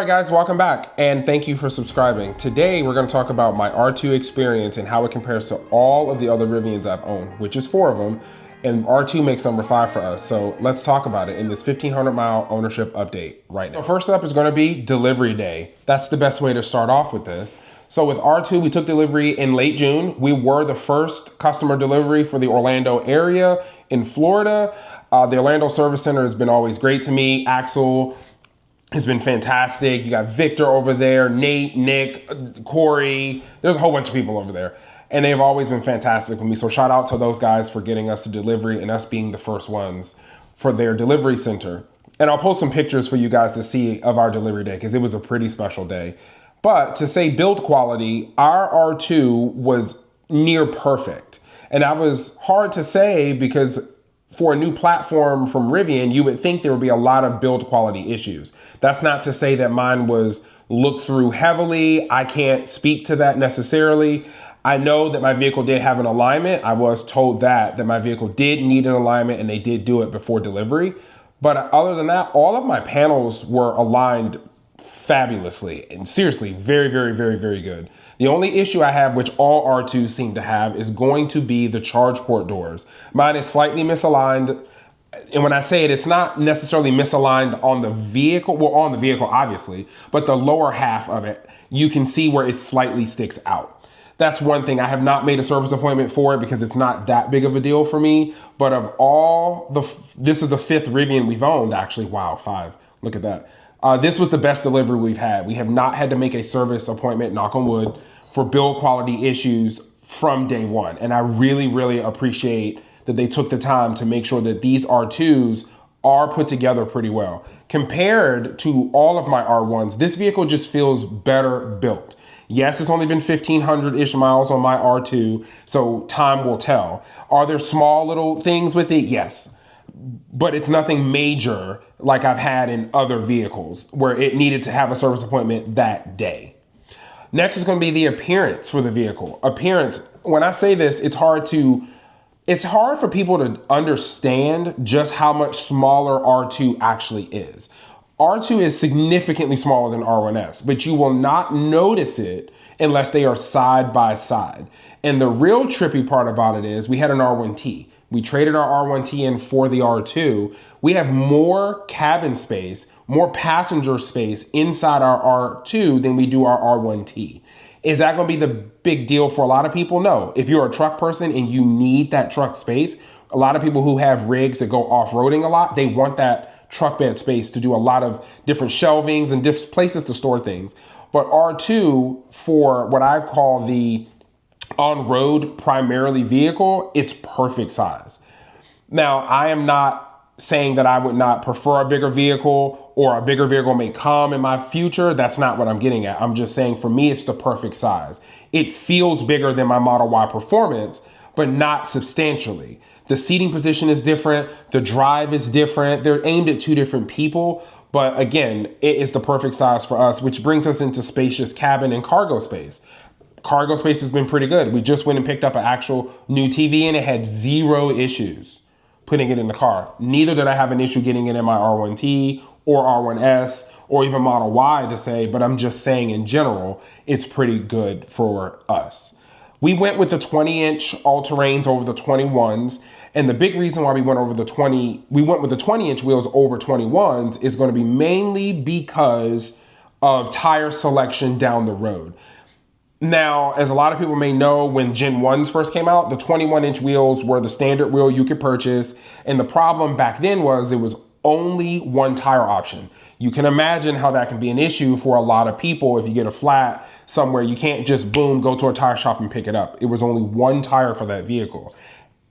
All right guys, welcome back and thank you for subscribing. Today we're going to talk about my R2 experience and how it compares to all of the other Rivians I've owned, which is 4 of them, and R2 makes number 5 for us. So let's talk about it in this 1,500 mile ownership update right now. So first up is going to be delivery day. That's the best way to start off with this. So with R2, we took delivery in late June. We were the first customer delivery for the Orlando area in Florida. The Orlando Service Center has been always great to me. Axel has been fantastic. You got Victor over there, Nate, Nick, Corey. There's a whole bunch of people over there. And they've always been fantastic with me. So shout out to those guys for getting us to delivery and us being the first ones for their delivery center. And I'll post some pictures for you guys to see of our delivery day because it was a pretty special day. But to say build quality, our R2 was near perfect. And that was hard to say because for a new platform from Rivian, you would think there would be a lot of build quality issues. That's not to say that mine was looked through heavily. I can't speak to that necessarily. I know that my vehicle did have an alignment. I was told that my vehicle did need an alignment and they did do it before delivery. But other than that, all of my panels were aligned fabulously and seriously, very, very, very, very good. The only issue I have, which all R2s seem to have, is going to be the charge port doors. Mine is slightly misaligned. And when I say it, it's not necessarily misaligned on the vehicle, well, on the vehicle, obviously, but the lower half of it, you can see where it slightly sticks out. That's one thing. I have not made a service appointment for it because it's not that big of a deal for me. But of all this is the 5th Rivian we've owned, actually. Wow, 5. Look at that. This was the best delivery we've had. We have not had to make a service appointment, knock on wood, for build quality issues from day one. And I really, really appreciate that they took the time to make sure that these R2s are put together pretty well. Compared to all of my R1s, this vehicle just feels better built. Yes, it's only been 1,500-ish miles on my R2, so time will tell. Are there small little things with it? Yes. But it's nothing major like I've had in other vehicles where it needed to have a service appointment that day. Next is going to be the appearance for the vehicle. Appearance, when I say this, it's hard for people to understand just how much smaller R2 actually is. R2 is significantly smaller than R1S, but you will not notice it unless they are side by side. And the real trippy part about it is we had an R1T. We traded our R1T in for the R2. We have more cabin space, more passenger space inside our R2 than we do our R1T. Is that going to be the big deal for a lot of people? No. If you're a truck person and you need that truck space, a lot of people who have rigs that go off-roading a lot, they want that truck bed space to do a lot of different shelvings and different places to store things. But R2, for what I call the on-road primarily vehicle, it's perfect size. Now, I am not saying that I would not prefer a bigger vehicle or a bigger vehicle may come in my future. That's not what I'm getting at. I'm just saying for me, it's the perfect size. It feels bigger than my Model Y Performance, but not substantially. The seating position is different. The drive is different. They're aimed at 2 different people. But again, it is the perfect size for us, which brings us into spacious cabin and cargo space. Cargo space has been pretty good. We just went and picked up an actual new TV and it had 0 issues putting it in the car. Neither did I have an issue getting it in my R1T or R1S or even Model Y to say, but I'm just saying in general, it's pretty good for us. We went with the 20-inch all-terrains over the 21s. And the big reason why we went with the 20-inch wheels over 21s is going to be mainly because of tire selection down the road. Now, as a lot of people may know, when Gen 1s first came out, the 21-inch wheels were the standard wheel you could purchase. And the problem back then was it was only one tire option. You can imagine how that can be an issue for a lot of people. If you get a flat somewhere, you can't just boom, go to a tire shop and pick it up. It was only one tire for that vehicle.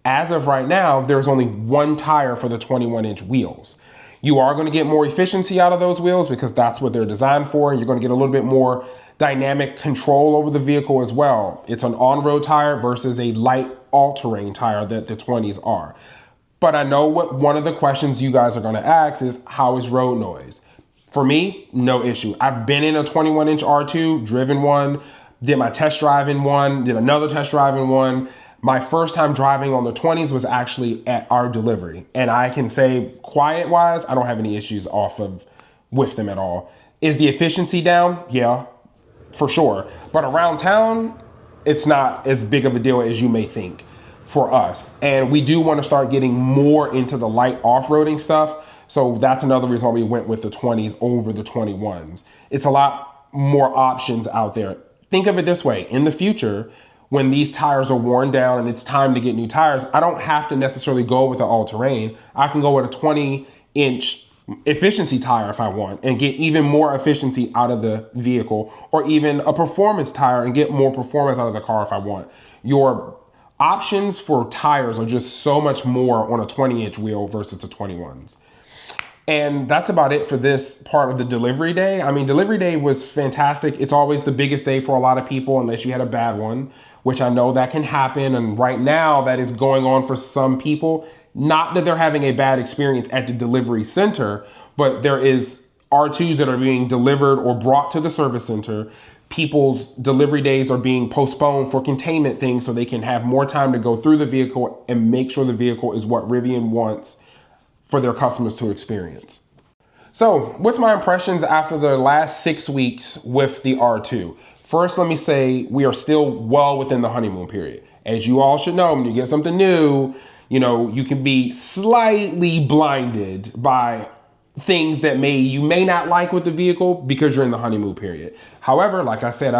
As of right now, there's only one tire for the 21-inch wheels. You are going to get more efficiency out of those wheels because that's what they're designed for. You're going to get a little bit more dynamic control over the vehicle as well. It's an on-road tire versus a light all-terrain tire that the 20s are. But I know what one of the questions you guys are going to ask is, how is road noise? For me, no issue. I've been in a 21-inch R2, driven one, did my test drive in one, did another test drive in one. My first time driving on the 20s was actually at our delivery. And I can say quiet-wise, I don't have any issues with them at all. Is the efficiency down? Yeah, for sure. But around town, it's not as big of a deal as you may think for us. And we do want to start getting more into the light off-roading stuff. So that's another reason why we went with the 20s over the 21s. It's a lot more options out there. Think of it this way. In the future, when these tires are worn down and it's time to get new tires, I don't have to necessarily go with an all-terrain. I can go with a 20-inch efficiency tire if I want and get even more efficiency out of the vehicle, or even a performance tire and get more performance out of the car if I want. Your options for tires are just so much more on a 20-inch wheel versus the 21s. And that's about it for this part of the delivery day. I mean, delivery day was fantastic. It's always the biggest day for a lot of people unless you had a bad one, which I know that can happen. And right now that is going on for some people. Not that they're having a bad experience at the delivery center, but there is R2s that are being delivered or brought to the service center. People's delivery days are being postponed for containment things so they can have more time to go through the vehicle and make sure the vehicle is what Rivian wants for their customers to experience. So what's my impressions after the last 6 weeks with the R2? First, let me say we are still well within the honeymoon period. As you all should know, when you get something new, you can be slightly blinded by things that you may not like with the vehicle because you're in the honeymoon period. However, like I said,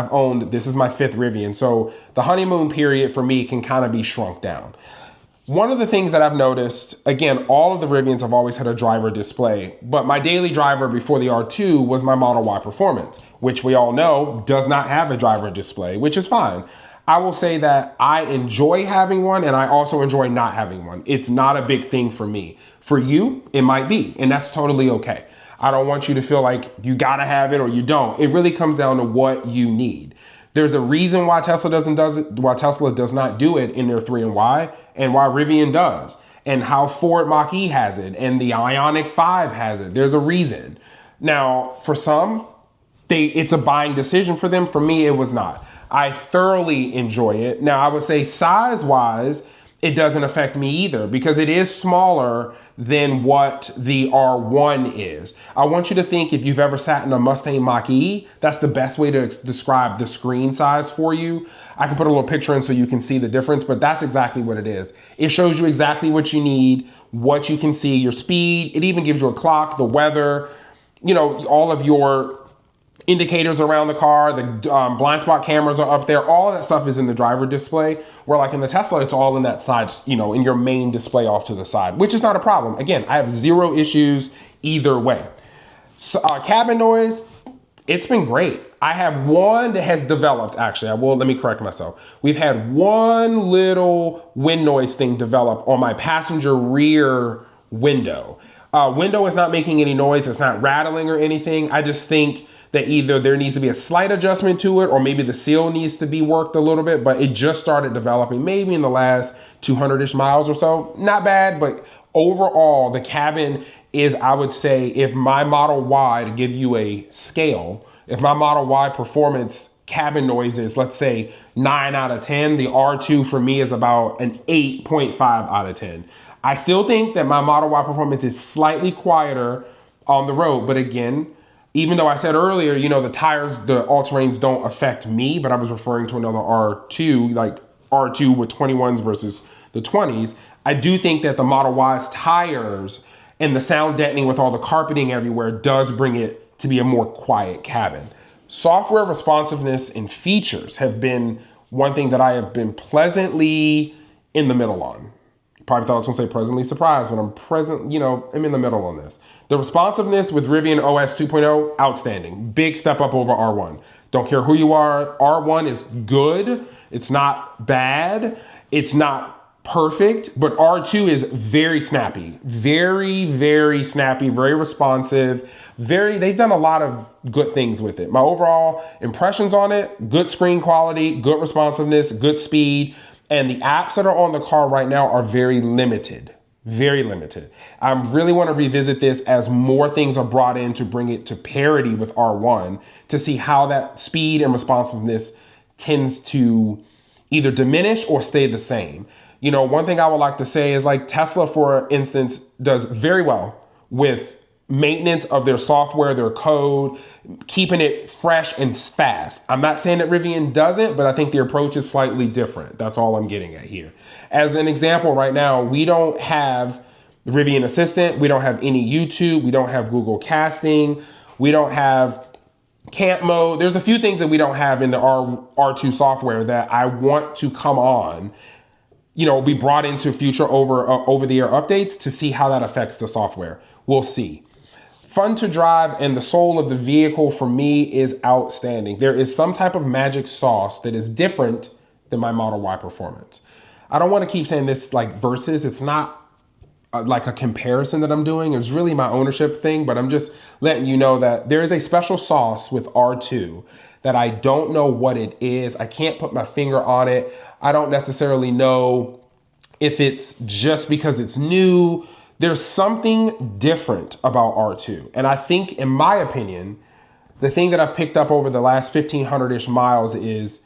this is my 5th Rivian. So the honeymoon period for me can kind of be shrunk down. One of the things that I've noticed, again, all of the Rivians have always had a driver display, but my daily driver before the R2 was my Model Y Performance, which we all know does not have a driver display, which is fine. I will say that I enjoy having one and I also enjoy not having one. It's not a big thing for me. For you, it might be, and that's totally okay. I don't want you to feel like you gotta have it or you don't. It really comes down to what you need. There's a reason why Tesla does not do it in their 3 and Y, and why Rivian does, and how Ford Mach-E has it, and the Ioniq 5 has it. There's a reason. Now, for some, it's a buying decision for them. For me, it was not. I thoroughly enjoy it. Now, I would say size-wise, it doesn't affect me either because it is smaller than what the R1 is. I want you to think, if you've ever sat in a Mustang Mach-E, that's the best way to describe the screen size for you. I can put a little picture in so you can see the difference, but that's exactly what it is. It shows you exactly what you need, what you can see, your speed. It even gives you a clock, the weather, all of your indicators around the car, the blind spot cameras are up there. All of that stuff is in the driver display, where like in the Tesla, it's all in that side, in your main display off to the side, which is not a problem. Again, I have zero issues either way. So, cabin noise, it's been great. I have one that has developed, actually. Let me correct myself. We've had one little wind noise thing develop on my passenger rear window. Window is not making any noise. It's not rattling or anything. I just think that either there needs to be a slight adjustment to it or maybe the seal needs to be worked a little bit, but it just started developing maybe in the last 200-ish miles or so. Not bad, but overall the cabin is, I would say, if my Model Y, to give you a scale, if my Model Y Performance cabin noise is, let's say, 9 out of 10, the R2 for me is about an 8.5 out of 10. I still think that my Model Y Performance is slightly quieter on the road, but again, even though I said earlier, the tires, the all-terrains don't affect me, but I was referring to another R2, like R2 with 21s versus the 20s, I do think that the Model Y's tires and the sound deadening with all the carpeting everywhere does bring it to be a more quiet cabin. Software responsiveness and features have been one thing that I have been pleasantly in the middle on. Probably thought I was going to say pleasantly surprised, but I'm in the middle on this. The responsiveness with Rivian OS 2.0, outstanding. Big step up over R1. Don't care who you are. R1 is good. It's not bad. It's not perfect, but R2 is very snappy. Very, very snappy, very responsive. They've done a lot of good things with it. My overall impressions on it, good screen quality, good responsiveness, good speed. And the apps that are on the car right now are very limited. Very limited. I really want to revisit this as more things are brought in to bring it to parity with R1 to see how that speed and responsiveness tends to either diminish or stay the same. One thing I would like to say is like Tesla, for instance, does very well with maintenance of their software, their code, keeping it fresh and fast. I'm not saying that Rivian doesn't, but I think the approach is slightly different. That's all I'm getting at here. As an example, right now, we don't have the Rivian Assistant. We don't have any YouTube. We don't have Google Casting. We don't have camp mode. There's a few things that we don't have in the R2 software that I want to come on, be brought into future over-the-air updates to see how that affects the software. We'll see. Fun to drive, and the soul of the vehicle for me is outstanding. There is some type of magic sauce that is different than my Model Y performance. I don't want to keep saying this like versus. It's not like a comparison that I'm doing. It's really my ownership thing, but I'm just letting you know that there is a special sauce with R2 that I don't know what it is. I can't put my finger on it. I don't necessarily know if it's just because it's new. There's something different about R2. And I think, in my opinion, the thing that I've picked up over the last 1,500-ish miles is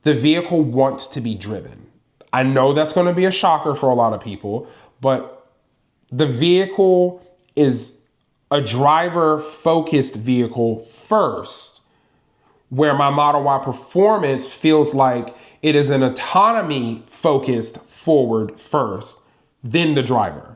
the vehicle wants to be driven. I know that's going to be a shocker for a lot of people, but the vehicle is a driver-focused vehicle first, where my Model Y performance feels like it is an autonomy-focused forward first, then the driver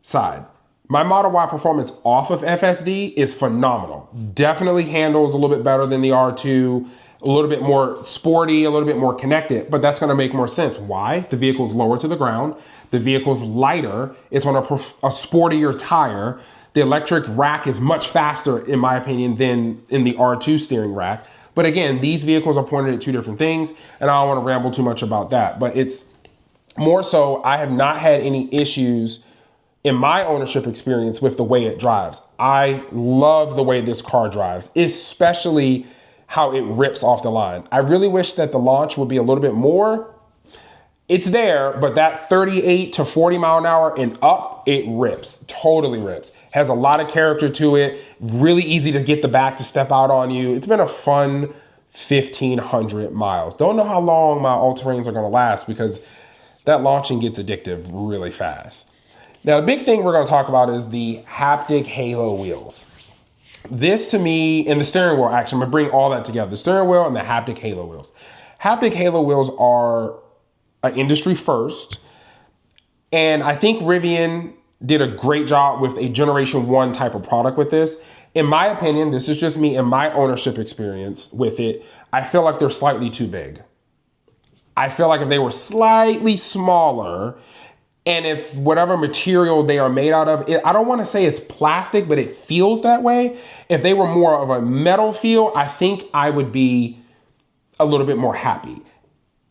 side. My Model Y performance off of FSD is phenomenal. Definitely handles a little bit better than the R2, a little bit more sporty, a little bit more connected, but that's going to make more sense. Why? The vehicle's lower to the ground. The vehicle's lighter. It's on a sportier tire. The electric rack is much faster, in my opinion, than in the R2 steering rack. But again, these vehicles are pointed at two different things, and I don't want to ramble too much about that. But it's more so, I have not had any issues in my ownership experience with the way it drives. I love the way this car drives, especially how it rips off the line. I really wish that the launch would be a little bit more. It's there, but that 38 to 40 mile an hour and up, it rips, totally rips. Has a lot of character to it, really easy to get the back to step out on you. It's been a fun 1,500 miles. Don't know how long my all-terrains are gonna last because that launching gets addictive really fast. Now, the big thing we're going to talk about is the haptic halo wheels. This to me, and the steering wheel, actually, I'm going to bring all that together. The steering wheel and the haptic halo wheels. Haptic halo wheels are an industry first. And I think Rivian did a great job with a Generation 1 type of product with this. In my opinion, this is just me and my ownership experience with it. I feel like they're slightly too big. I feel like if they were slightly smaller, and if whatever material they are made out of, I don't want to say it's plastic, but it feels that way. If they were more of a metal feel, I think I would be a little bit more happy.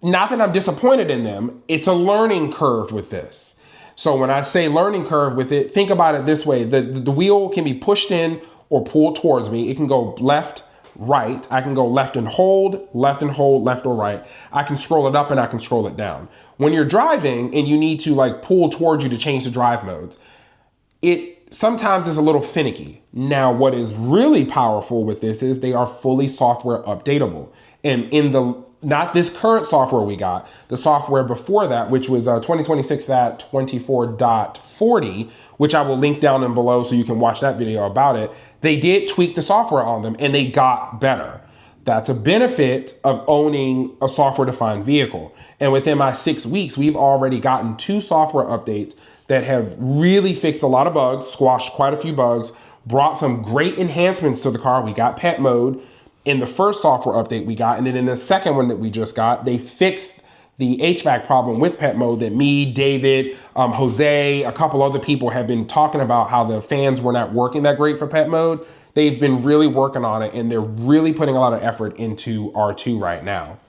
Not that I'm disappointed in them. It's a learning curve with this. So when I say learning curve with it, think about it this way. The wheel can be pushed in or pulled towards me. It can go left, right. I can go left and hold, left or right. I can scroll it up and I can scroll it down. When you're driving and you need to like pull towards you to change the drive modes, it sometimes is a little finicky. Now, what is really powerful with this is they are fully software updatable. And in not this current software we got, the software before that, which was 2026.24.40, which I will link down and below so you can watch that video about it. They did tweak the software on them and they got better. That's a benefit of owning a software-defined vehicle. And within my 6 weeks, we've already gotten 2 software updates that have really fixed a lot of bugs, squashed quite a few bugs, brought some great enhancements to the car. We got pet mode in the first software update we got. And then in the second one that we just got, they fixed the HVAC problem with pet mode that me, David, Jose, a couple other people have been talking about how the fans were not working that great for pet mode. They've been really working on it and they're really putting a lot of effort into R2 right now.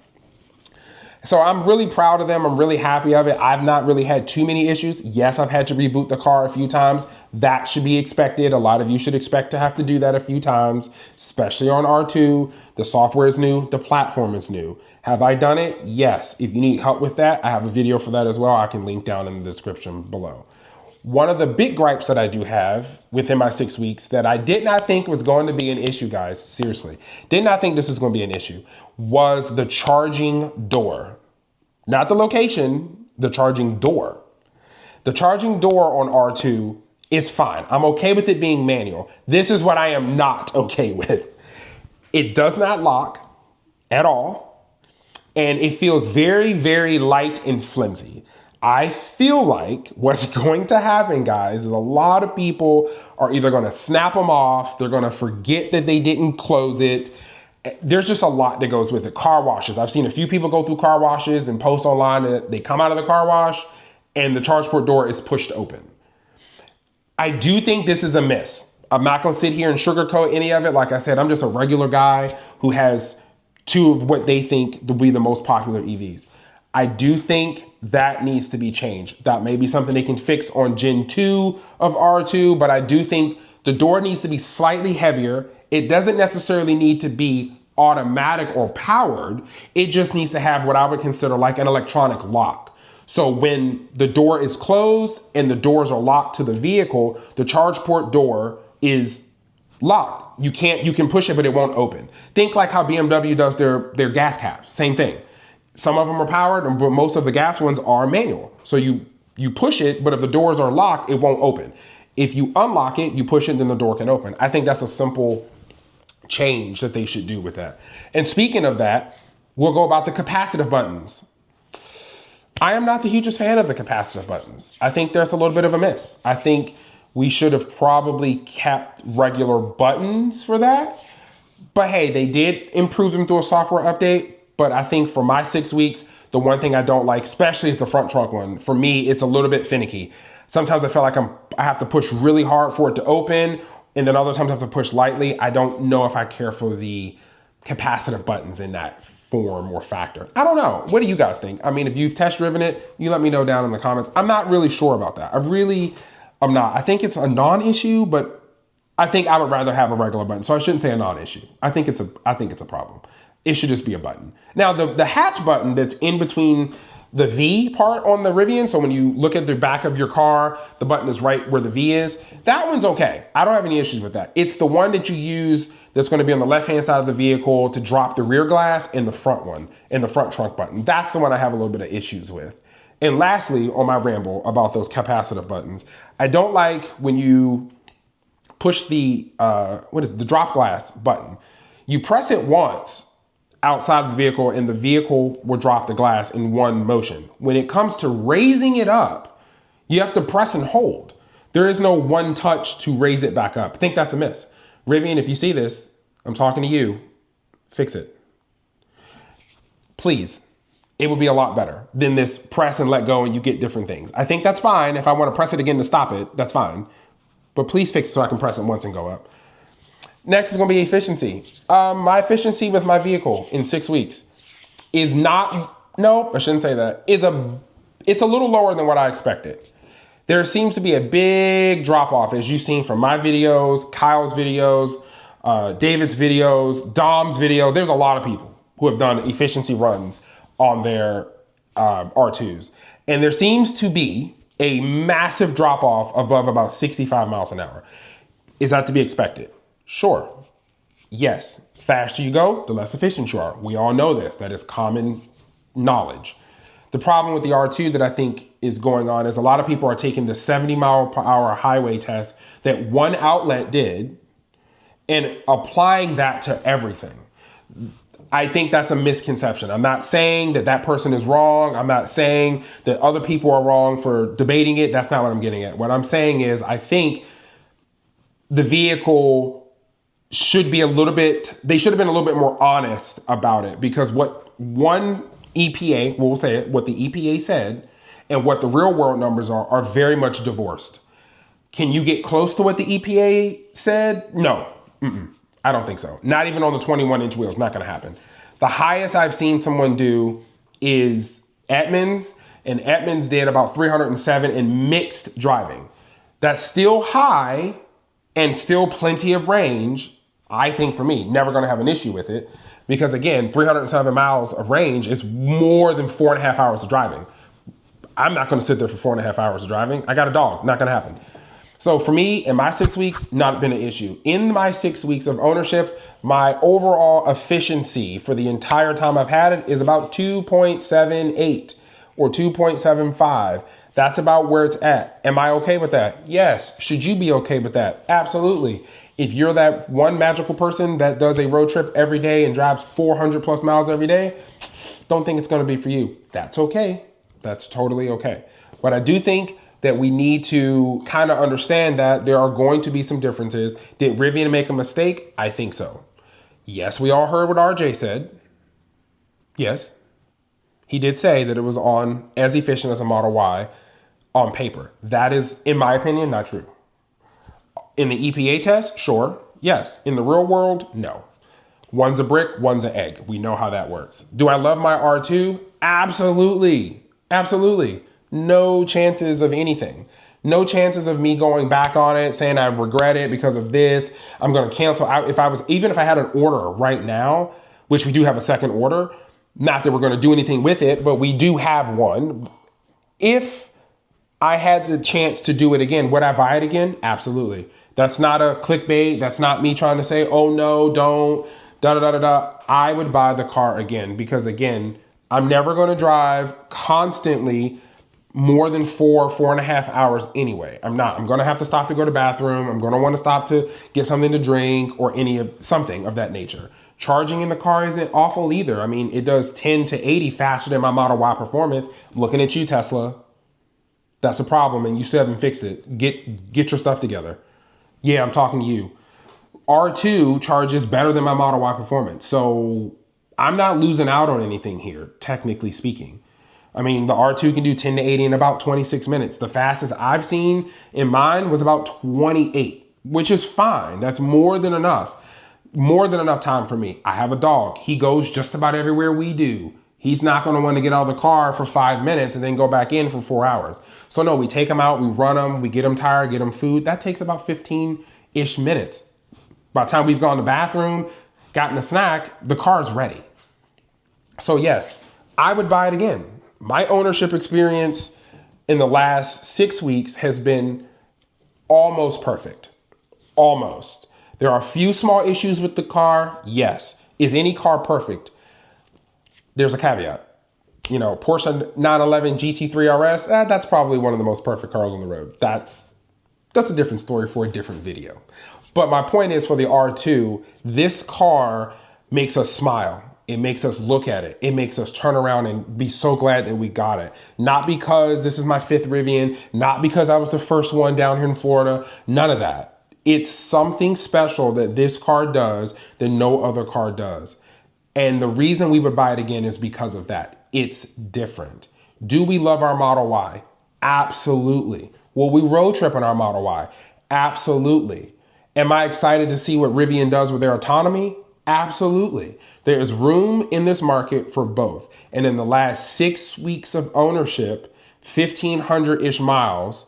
So I'm really proud of them. I'm really happy of it. I've not really had too many issues. Yes, I've had to reboot the car a few times. That should be expected. A lot of you should expect to have to do that a few times, especially on R2. The software is new. The platform is new. Have I done it? Yes. If you need help with that, I have a video for that as well. I can link down in the description below. One of the big gripes that I do have within my 6 weeks that I did not think was going to be an issue, guys, seriously, did not think this was going to be an issue, was the charging door. Not the location, the charging door. The charging door on R2 is fine. I'm okay with it being manual. This is what I am not okay with. It does not lock at all. And it feels very, very light and flimsy. I feel like what's going to happen, guys, is a lot of people are either going to snap them off, they're going to forget that they didn't close it. There's just a lot that goes with it. Car washes. I've seen a few people go through car washes and post online that they come out of the car wash and the charge port door is pushed open. I do think this is a miss. I'm not going to sit here and sugarcoat any of it. Like I said, I'm just a regular guy who has two of what they think will be the most popular EVs. I do think that needs to be changed. That may be something they can fix on Gen 2 of R2, but I do think the door needs to be slightly heavier. It doesn't necessarily need to be automatic or powered. It just needs to have what I would consider like an electronic lock. So when the door is closed and the doors are locked to the vehicle, the charge port door is locked. You can push it, but it won't open. Think like how BMW does their gas caps, same thing. Some of them are powered, but most of the gas ones are manual. So you push it, but if the doors are locked, it won't open. If you unlock it, you push it, then the door can open. I think that's a simple change that they should do with that. And speaking of that, we'll go about the capacitive buttons. I am not the hugest fan of the capacitive buttons. I think there's a little bit of a miss. I think we should have probably kept regular buttons for that. But hey, they did improve them through a software update. But I think for my 6 weeks, the one thing I don't like, especially is the front trunk one. For me, it's a little bit finicky. Sometimes I feel like I have to push really hard for it to open. And then other times I have to push lightly. I don't know if I care for the capacitive buttons in that form or factor. I don't know. What do you guys think? I mean, if you've test driven it, you let me know down in the comments. I'm not really sure about that. I'm not. I think it's a non-issue, but I think I would rather have a regular button. So I shouldn't say a non-issue. I think it's a problem. It should just be a button. Now, the hatch button that's in between the V part on the Rivian, so when you look at the back of your car, the button is right where the V is. That one's okay. I don't have any issues with that. It's the one that you use that's going to be on the left-hand side of the vehicle to drop the rear glass, and the front one, and the front trunk button. That's the one I have a little bit of issues with. And lastly, on my ramble about those capacitive buttons, I don't like when you push the drop glass button. You press it once outside of the vehicle and the vehicle will drop the glass in one motion. When it comes to raising it up, you have to press and hold. There is no one touch to raise it back up. I think that's a miss. Rivian, if you see this, I'm talking to you, fix it. Please. It would be a lot better than this press and let go and you get different things. I think that's fine. If I want to press it again to stop it, that's fine. But please fix it so I can press it once and go up. Next is going to be efficiency. My efficiency with my vehicle in 6 weeks is I shouldn't say that. It's a little lower than what I expected. There seems to be a big drop off, as you've seen from my videos, Kyle's videos, David's videos, Dom's video. There's a lot of people who have done efficiency runs on their R2s. And there seems to be a massive drop off above about 65 miles an hour. Is that to be expected? Sure. Yes. Faster you go, the less efficient you are. We all know this. That is common knowledge. The problem with the R2 that I think is going on is a lot of people are taking the 70 mile per hour highway test that one outlet did and applying that to everything. I think that's a misconception. I'm not saying that that person is wrong. I'm not saying that other people are wrong for debating it. That's not what I'm getting at. What I'm saying is I think the vehicle should be they should have been a little bit more honest about it, because what the EPA said and what the real world numbers are very much divorced. Can you get close to what the EPA said? No. I don't think so. Not even on the 21-inch wheels. Not going to happen. The highest I've seen someone do is Edmunds, and Edmunds did about 307 in mixed driving. That's still high and still plenty of range. I think for me, never going to have an issue with it, because again, 307 miles of range is more than 4.5 hours of driving. I'm not going to sit there for 4.5 hours of driving. I got a dog. Not going to happen. So for me, in my 6 weeks, not been an issue. In my 6 weeks of ownership, my overall efficiency for the entire time I've had it is about 2.78 or 2.75. That's about where it's at. Am I okay with that? Yes. Should you be okay with that? Absolutely. If you're that one magical person that does a road trip every day and drives 400 plus miles every day, don't think it's going to be for you. That's okay. That's totally okay. But I do think that we need to kind of understand that there are going to be some differences. Did Rivian make a mistake? I think so. Yes, we all heard what RJ said. Yes, he did say that it was on as efficient as a Model Y on paper. That is, in my opinion, not true. In the EPA test, sure. Yes. In the real world, no. One's a brick, one's an egg. We know how that works. Do I love my R2? Absolutely. Absolutely. No chances of anything. No chances of me going back on it, saying I regret it because of this. I'm going to cancel out. Even if I had an order right now, which we do have a second order, not that we're going to do anything with it, but we do have one. If I had the chance to do it again, would I buy it again? Absolutely. That's not a clickbait. That's not me trying to say, oh no, don't, da da da da da. I would buy the car again because, again, I'm never going to drive constantly more than 4.5 hours anyway. I'm not. I'm going to have to stop to go to the bathroom. I'm going to want to stop to get something to drink or something of that nature. Charging in the car isn't awful either. I mean, it does 10 to 80 faster than my Model Y performance. I'm looking at you, Tesla. That's a problem, and you still haven't fixed it. Get your stuff together. Yeah, I'm talking to you. R2 charges better than my Model Y performance. So I'm not losing out on anything here, technically speaking. I mean, the R2 can do 10 to 80 in about 26 minutes. The fastest I've seen in mine was about 28, which is fine. That's more than enough. More than enough time for me. I have a dog. He goes just about everywhere we do. He's not going to want to get out of the car for 5 minutes and then go back in for 4 hours. So no, we take him out, we run him, we get him tired, get him food. That takes about 15-ish minutes. By the time we've gone to the bathroom, gotten a snack, the car's ready. So yes, I would buy it again. My ownership experience in the last 6 weeks has been almost perfect. Almost. There are a few small issues with the car. Yes. Is any car perfect? There's a caveat. You know, Porsche 911 GT3 RS, that's probably one of the most perfect cars on the road. That's a different story for a different video. But my point is, for the R2, this car makes us smile. It makes us look at it. It makes us turn around and be so glad that we got it. Not because this is my 5th Rivian, not because I was the first one down here in Florida, none of that. It's something special that this car does that no other car does. And the reason we would buy it again is because of that. It's different. Do we love our Model Y? Absolutely. Will we road trip in our Model Y? Absolutely. Am I excited to see what Rivian does with their autonomy? Absolutely. There is room in this market for both. And in the last 6 weeks of ownership, 1,500-ish miles,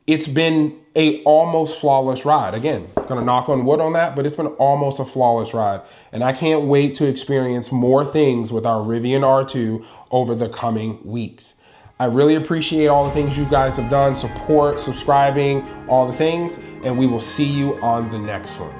it's been a almost flawless ride. Again, gonna knock on wood on that, but it's been almost a flawless ride. And I can't wait to experience more things with our Rivian R2 over the coming weeks. I really appreciate all the things you guys have done, support, subscribing, all the things, and we will see you on the next one.